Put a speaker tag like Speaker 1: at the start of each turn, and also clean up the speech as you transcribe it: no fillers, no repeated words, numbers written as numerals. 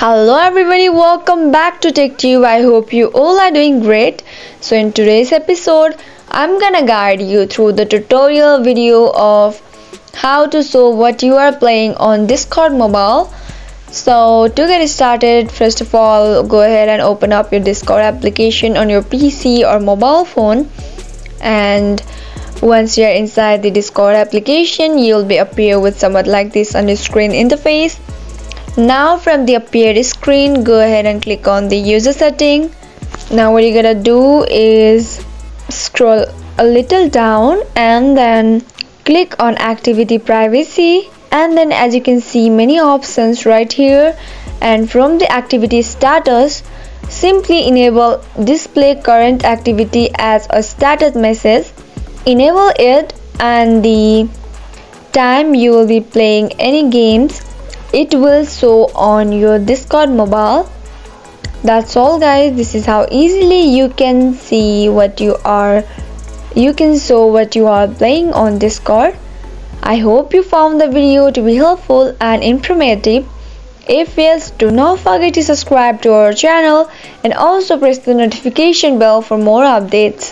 Speaker 1: Hello everybody, welcome back to TechTube. I hope you all are doing great. So in today's episode, I'm gonna guide you through the tutorial video of how to show what you are playing on Discord mobile. So to get started, first of all, go ahead and open up your Discord application on your PC or mobile phone. And once you're inside the Discord application, you'll be appear with somewhat like this on the screen interface. Now from the appear screen, go ahead and click on the user setting. Now what you're gonna do is scroll a little down and then click on activity privacy, and then as you can see many options right here, and from the activity status, simply enable display current activity as a status message. Enable it, and the time you will be playing any games, it will show on your Discord mobile. That's all guys. This is how easily you can see you can show what you are playing on Discord. I hope you found the video to be helpful and informative. If yes, do not forget to subscribe to our channel and also press the notification bell for more updates.